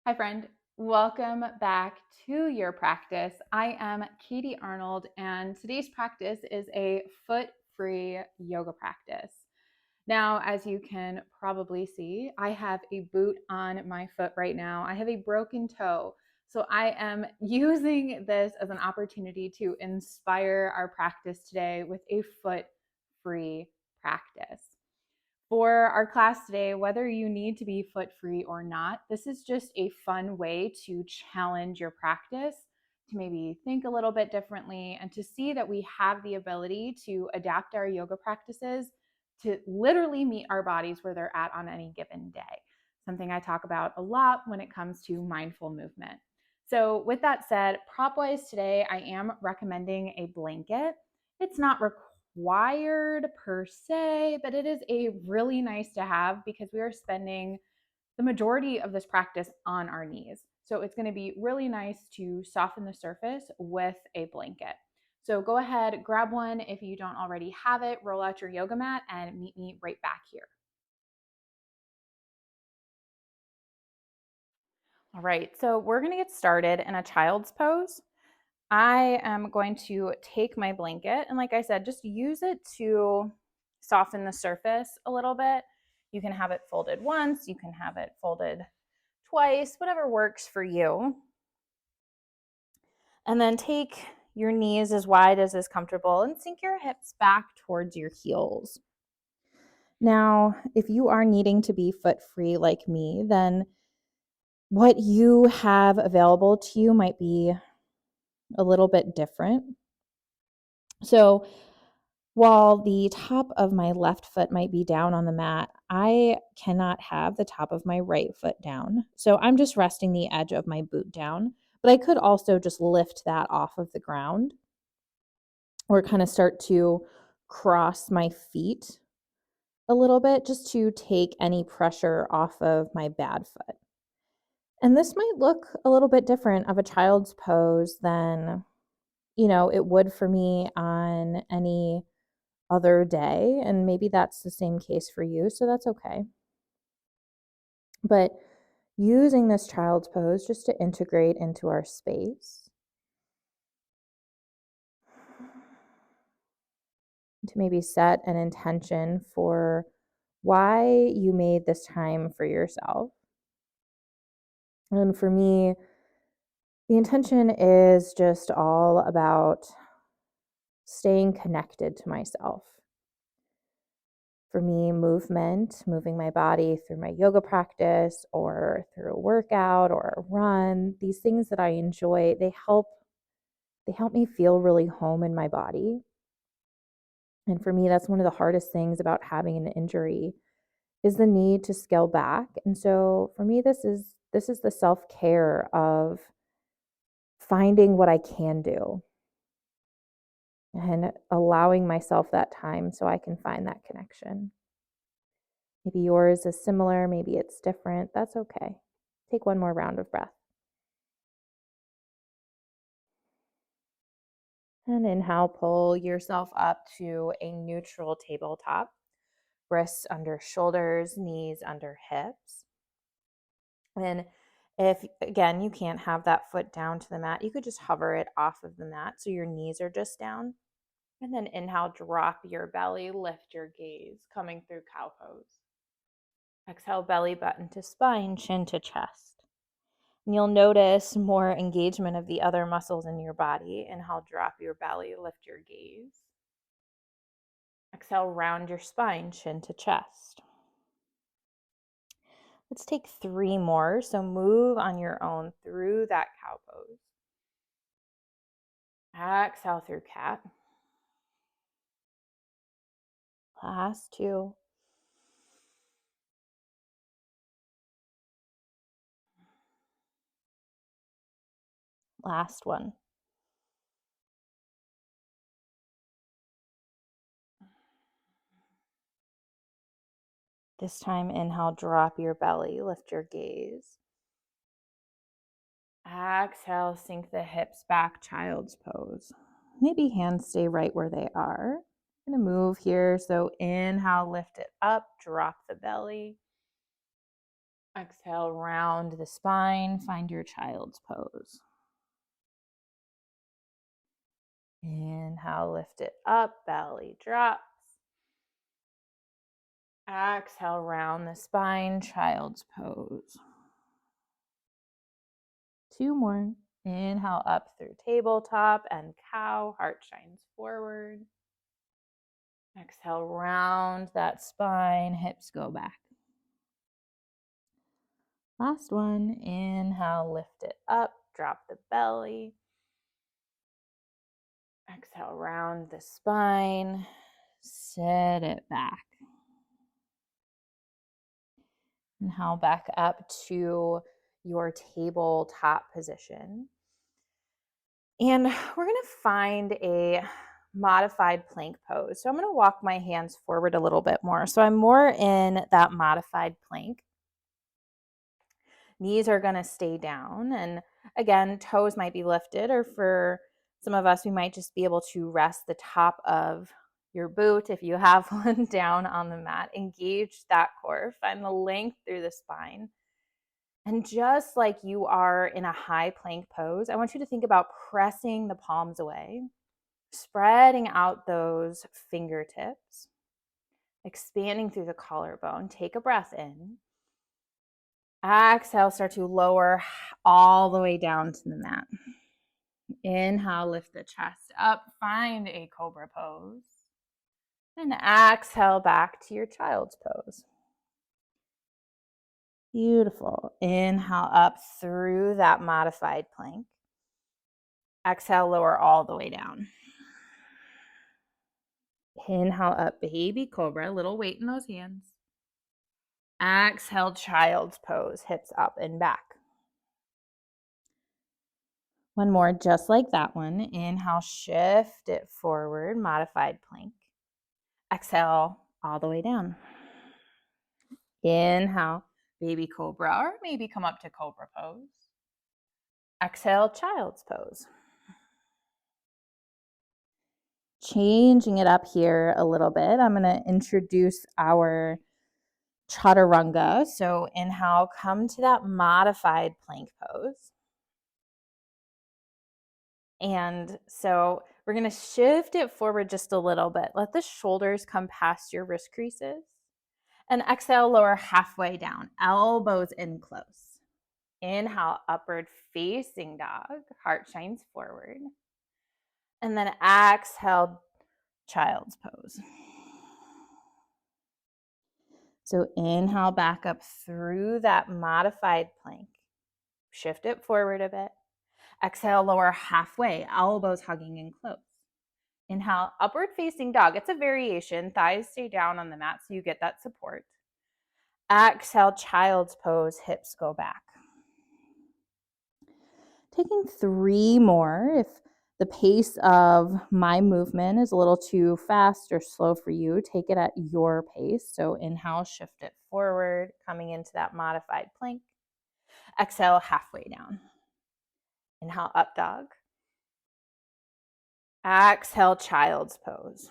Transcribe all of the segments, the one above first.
Hi, friend. Welcome back to your practice. I am Katie Arnold, and today's practice is a foot free yoga practice. Now, as you can probably see, I have a boot on my foot right now. I have a broken toe. So I am using this as an opportunity to inspire our practice today with a foot free practice. For our class today, whether you need to be foot free or not, this is just a fun way to challenge your practice, to maybe think a little bit differently, and to see that we have the ability to adapt our yoga practices to literally meet our bodies where they're at on any given day. Something I talk about a lot when it comes to mindful movement. So, with that said, prop wise today, I am recommending a blanket. It's not required per se, but it is a really nice to have because we are spending the majority of this practice on our knees. So it's going to be really nice to soften the surface with a blanket. So go ahead, grab one if you don't already have it, roll out your yoga mat, and meet me right back here. All right, so we're going to get started in a child's pose. I am going to take my blanket and, like I said, just use it to soften the surface a little bit. You can have it folded once, you can have it folded twice, whatever works for you. And then take your knees as wide as is comfortable and sink your hips back towards your heels. Now, if you are needing to be foot free like me, then what you have available to you might be a little bit different. So, while the top of my left foot might be down on the mat, I cannot have the top of my right foot down. So I'm just resting the edge of my boot down, but I could also just lift that off of the ground or kind of start to cross my feet a little bit just to take any pressure off of my bad foot. And this might look a little bit different of a child's pose than, it would for me on any other day. And maybe that's the same case for you. So that's okay. But using this child's pose just to integrate into our space, to maybe set an intention for why you made this time for yourself. And for me, the intention is just all about staying connected to myself. For me, movement, moving my body through my yoga practice or through a workout or a run, these things that I enjoy, they help me feel really home in my body. And for me, that's one of the hardest things about having an injury is the need to scale back. And so for me, this is the self-care of finding what I can do and allowing myself that time so I can find that connection. Maybe yours is similar, maybe it's different. That's okay. Take one more round of breath. And inhale, pull yourself up to a neutral tabletop. Wrists under shoulders, knees under hips. And if, again, you can't have that foot down to the mat, you could just hover it off of the mat so your knees are just down. And then inhale, drop your belly, lift your gaze, coming through cow pose. Exhale, belly button to spine, chin to chest. And you'll notice more engagement of the other muscles in your body. Inhale, drop your belly, lift your gaze. Exhale, round your spine, chin to chest. Let's take 3 more. So move on your own through that cow pose. Exhale through cat. Last 2. Last 1. This time, inhale, drop your belly, lift your gaze. Exhale, sink the hips back, child's pose. Maybe hands stay right where they are. I'm going to move here. So inhale, lift it up, drop the belly. Exhale, round the spine, find your child's pose. Inhale, lift it up, belly drops. Exhale, round the spine, child's pose. 2 more. Inhale, up through tabletop and cow, heart shines forward. Exhale, round that spine, hips go back. Last one. Inhale, lift it up, drop the belly. Exhale, round the spine, sit it back. Inhale, back up to your tabletop position. And we're going to find a modified plank pose. So I'm going to walk my hands forward a little bit more. So I'm more in that modified plank. Knees are going to stay down. And again, toes might be lifted, or for some of us, we might just be able to rest the top of your boot, if you have one, down on the mat. Engage that core. Find the length through the spine. And just like you are in a high plank pose, I want you to think about pressing the palms away, spreading out those fingertips, expanding through the collarbone. Take a breath in. Exhale, start to lower all the way down to the mat. Inhale, lift the chest up, find a cobra pose. And exhale back to your child's pose. Beautiful. Inhale up through that modified plank. Exhale, lower all the way down. Inhale up, baby cobra, little weight in those hands. Exhale, child's pose, hips up and back. One more, just like that one. Inhale, shift it forward, modified plank. Exhale, all the way down. Inhale, baby cobra, or maybe come up to cobra pose. Exhale, child's pose. Changing it up here a little bit, I'm going to introduce our chaturanga. So inhale, come to that modified plank pose. And so we're going to shift it forward just a little bit. Let the shoulders come past your wrist creases. And exhale, lower halfway down, elbows in close. Inhale, upward facing dog, heart shines forward. And then exhale, child's pose. So inhale back up through that modified plank. Shift it forward a bit. Exhale, lower halfway, elbows hugging in close. Inhale, upward facing dog. It's a variation. Thighs stay down on the mat so you get that support. Exhale, child's pose, hips go back. Taking 3 more. If the pace of my movement is a little too fast or slow for you, take it at your pace. So inhale, shift it forward, coming into that modified plank. Exhale, halfway down. Inhale, up dog. Exhale, child's pose.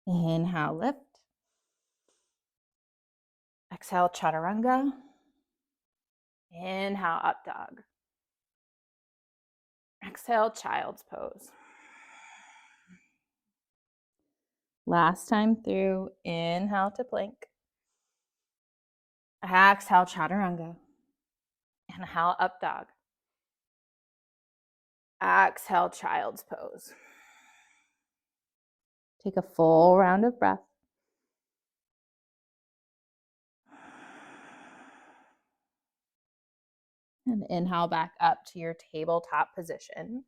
Inhale, lift. Exhale, chaturanga. Inhale, up dog. Exhale, child's pose. Last time through, inhale to plank. Exhale, chaturanga. Inhale, up dog. Exhale, child's pose. Take a full round of breath. And inhale back up to your tabletop position.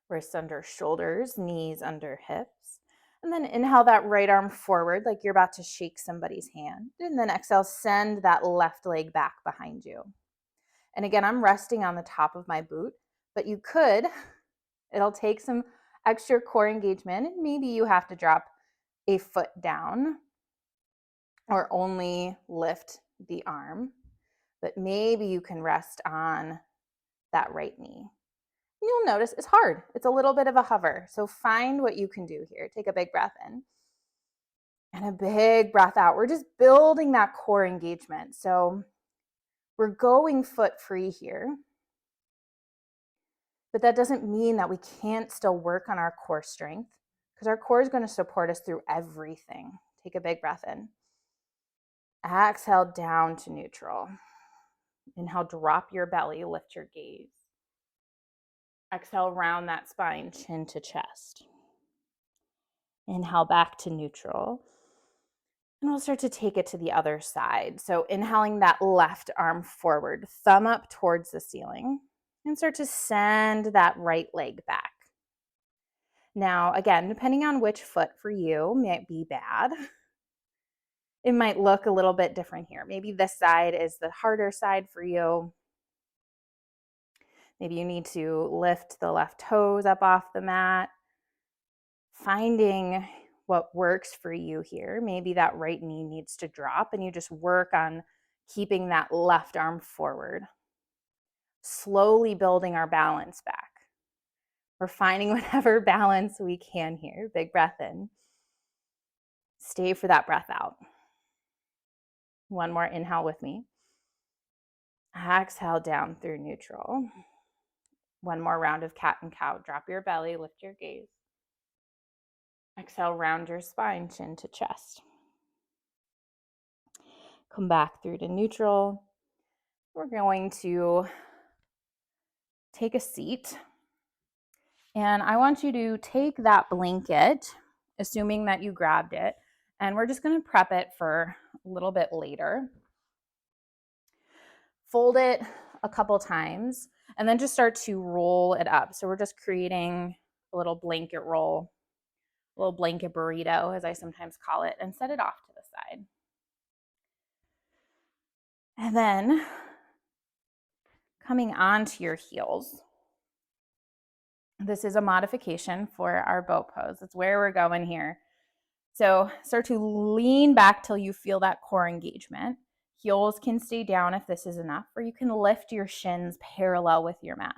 Wrists under shoulders, knees under hips. And then inhale that right arm forward like you're about to shake somebody's hand. And then exhale, send that left leg back behind you. And again, I'm resting on the top of my boot, but you could, it'll take some extra core engagement, and maybe you have to drop a foot down or only lift the arm, but maybe you can rest on that right knee. You'll notice it's hard. It's a little bit of a hover. So find what you can do here. Take a big breath in. And a big breath out. We're just building that core engagement. So we're going foot free here, but that doesn't mean that we can't still work on our core strength, because our core is going to support us through everything. Take a big breath in. Exhale down to neutral. Inhale, drop your belly, lift your gaze. Exhale, round that spine, chin to chest. Inhale back to neutral. And we'll start to take it to the other side. So inhaling that left arm forward, thumb up towards the ceiling, and start to send that right leg back. Now, again, depending on which foot for you might be bad, it might look a little bit different here. Maybe this side is the harder side for you. Maybe you need to lift the left toes up off the mat. Finding what works for you here. Maybe that right knee needs to drop and you just work on keeping that left arm forward. Slowly building our balance back. We're finding whatever balance we can here. Big breath in. Stay for that breath out. One more inhale with me. Exhale down through neutral. One more round of cat and cow. Drop your belly, lift your gaze. Exhale, round your spine, chin to chest. Come back through to neutral. We're going to take a seat. And I want you to take that blanket, assuming that you grabbed it, and we're just going to prep it for a little bit later. Fold it a couple times, and then just start to roll it up. So we're just creating a little blanket roll, a little blanket burrito, as I sometimes call it, and set it off to the side. And then coming onto your heels. This is a modification for our boat pose. It's where we're going here. So start to lean back till you feel that core engagement. Heels can stay down if this is enough, or you can lift your shins parallel with your mat.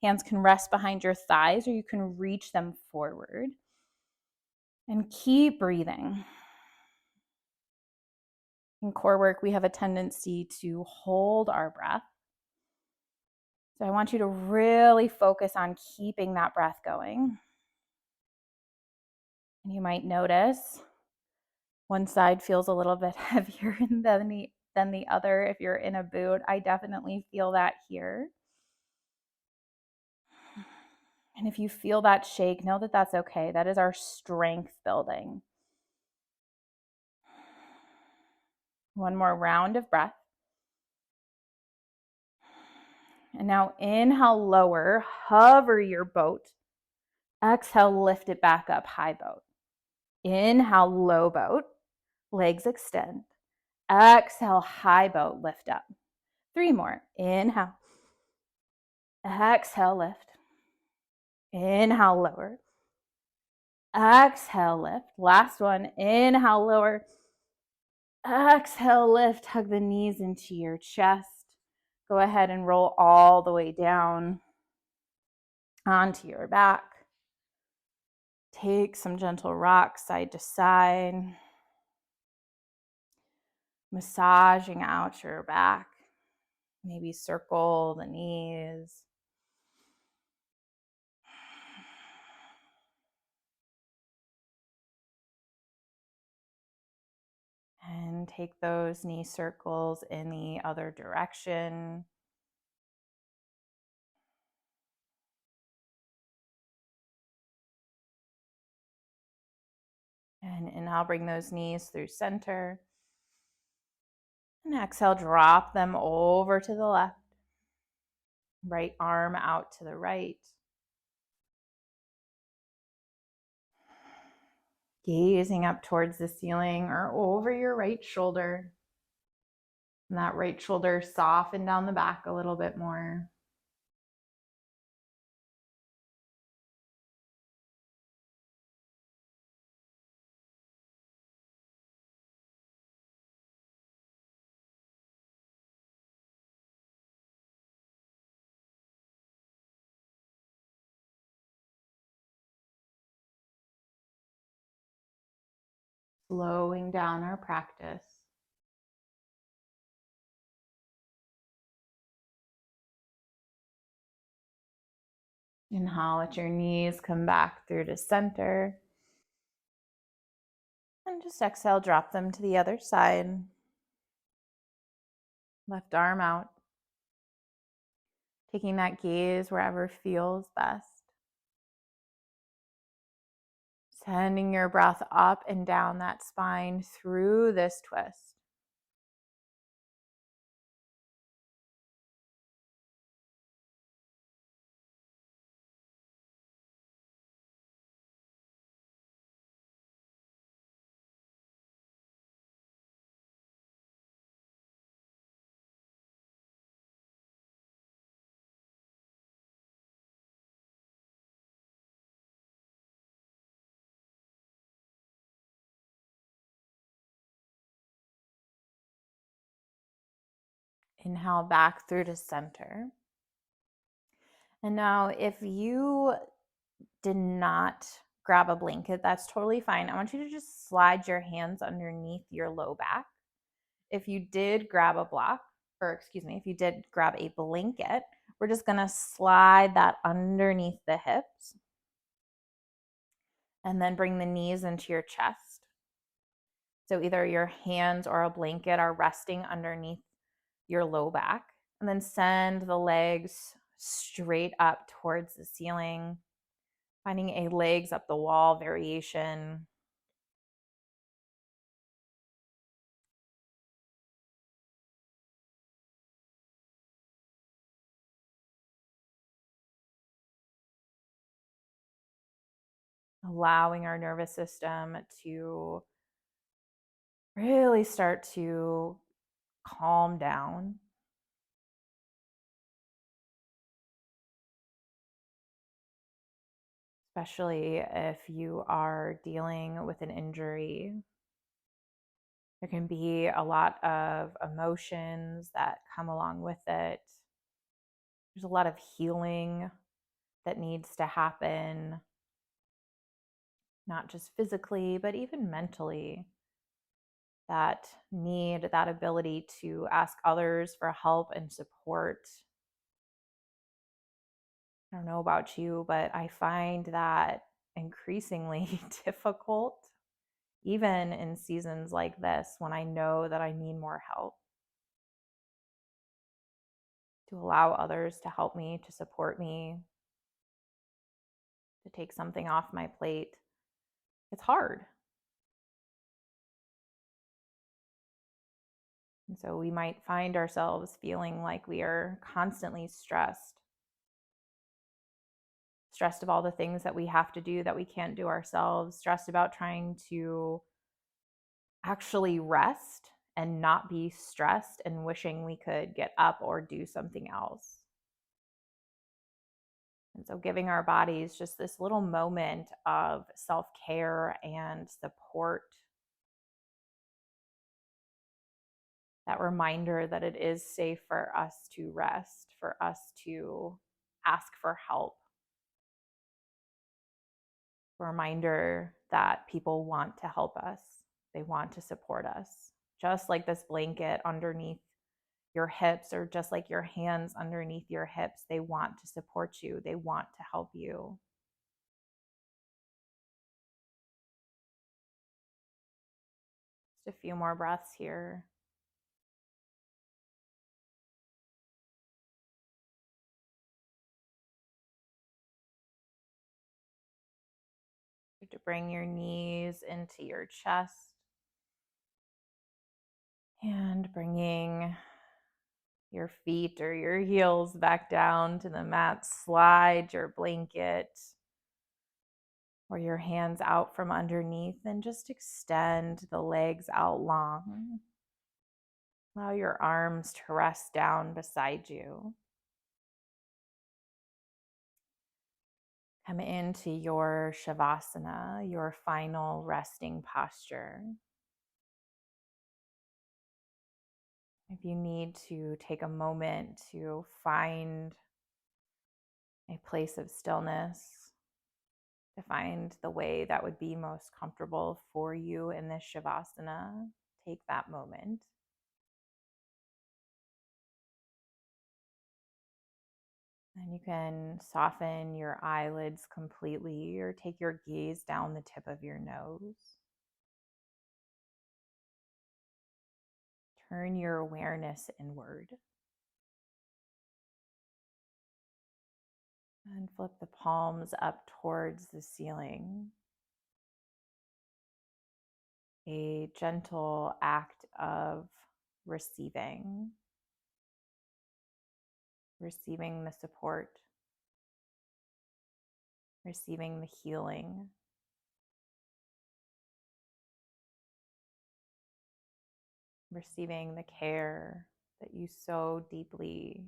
Hands can rest behind your thighs, or you can reach them forward. And keep breathing. In core work, we have a tendency to hold our breath. So I want you to really focus on keeping that breath going. And you might notice one side feels a little bit heavier than the other if you're in a boot. I definitely feel that here. And if you feel that shake, know that that's okay. That is our strength building. One more round of breath. And now inhale, lower, hover your boat. Exhale, lift it back up, high boat. Inhale, low boat, legs extend. Exhale, high boat, lift up. 3 more. Inhale. Exhale, lift. Inhale, lower. Exhale, lift. Last one. Inhale, lower. Exhale, lift. Hug the knees into your chest. Go ahead and roll all the way down onto your back. Take some gentle rocks side to side. Massaging out your back. Maybe circle the knees. And take those knee circles in the other direction. And inhale, bring those knees through center. And exhale, drop them over to the left. Right arm out to the right. Gazing up towards the ceiling or over your right shoulder. And that right shoulder soften down the back a little bit more. slowing down our practice. Inhale, let your knees come back through to center. And just exhale, drop them to the other side. Left arm out. Taking that gaze wherever feels best. Sending your breath up and down that spine through this twist. Inhale back through to center. And now if you did not grab a blanket, that's totally fine. I want you to just slide your hands underneath your low back. If you did grab a block, or excuse me, if you did grab a blanket, we're just gonna slide that underneath the hips and then bring the knees into your chest. So either your hands or a blanket are resting underneath your low back, and then send the legs straight up towards the ceiling, finding a legs up the wall variation. Allowing our nervous system to really start to calm down. Especially if you are dealing with an injury. There can be a lot of emotions that come along with it. There's a lot of healing that needs to happen, not just physically, but even mentally. That need, that ability to ask others for help and support. I don't know about you, but I find that increasingly difficult, even in seasons like this when I know that I need more help. To allow others to help me, to support me, to take something off my plate. It's hard. And so we might find ourselves feeling like we are constantly stressed of all the things that we have to do that we can't do ourselves, stressed about trying to actually rest and not be stressed and wishing we could get up or do something else. And so giving our bodies just this little moment of self-care and support, that reminder that it is safe for us to rest, for us to ask for help. A reminder that people want to help us. They want to support us. Just like this blanket underneath your hips, or just like your hands underneath your hips, they want to support you. They want to help you. Just a few more breaths here. To bring your knees into your chest and bringing your feet or your heels back down to the mat. Slide your blanket or your hands out from underneath and just extend the legs out long. Allow your arms to rest down beside you. Come into your Shavasana, your final resting posture. If you need to take a moment to find a place of stillness, to find the way that would be most comfortable for you in this Shavasana. Take that moment. And you can soften your eyelids completely or take your gaze down the tip of your nose. Turn your awareness inward. And flip the palms up towards the ceiling. A gentle act of receiving the support, receiving the healing, receiving the care that you so deeply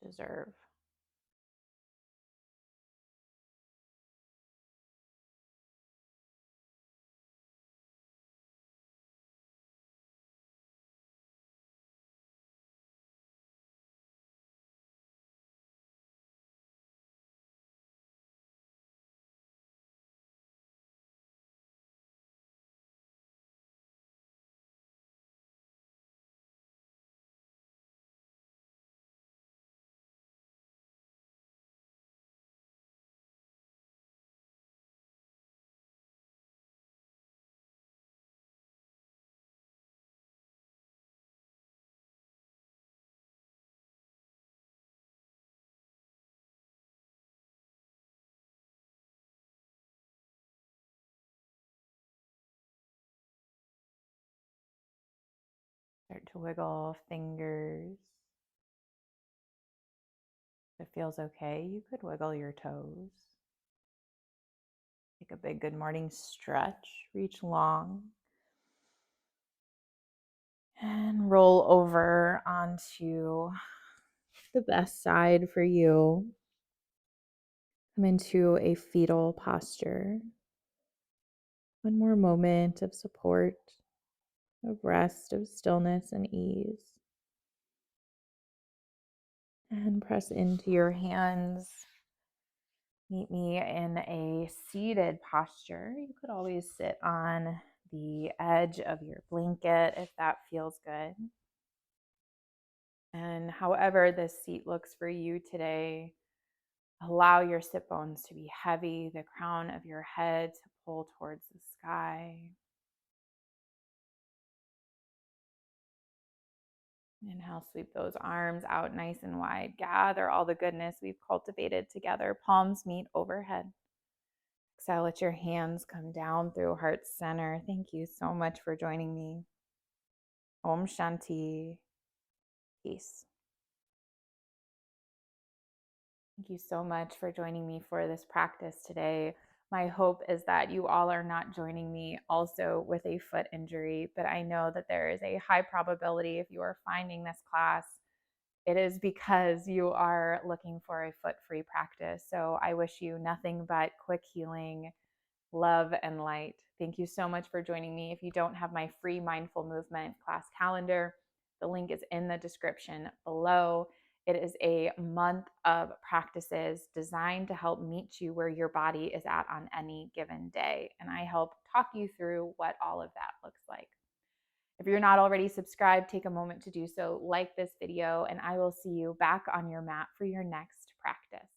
deserve. Start to wiggle fingers. If it feels okay, you could wiggle your toes. Take a big good morning stretch, reach long, and roll over onto the best side for you. Come into a fetal posture. One more moment of support, of rest, of stillness and ease. And press into your hands. Meet me in a seated posture. You could always sit on the edge of your blanket if that feels good. And however this seat looks for you today, allow your sit bones to be heavy, the crown of your head to pull towards the sky. Inhale, sweep those arms out nice and wide. Gather all the goodness we've cultivated together. Palms meet overhead. Exhale, let your hands come down through heart center. Thank you so much for joining me. Om Shanti. Peace. Thank you so much for joining me for this practice today. My hope is that you all are not joining me also with a foot injury, but I know that there is a high probability if you are finding this class, it is because you are looking for a foot-free practice. So I wish you nothing but quick healing, love, and light. Thank you so much for joining me. If you don't have my free mindful movement class calendar, the link is in the description below. It is a month of practices designed to help meet you where your body is at on any given day. And I help talk you through what all of that looks like. If you're not already subscribed, take a moment to do so, like this video, and I will see you back on your mat for your next practice.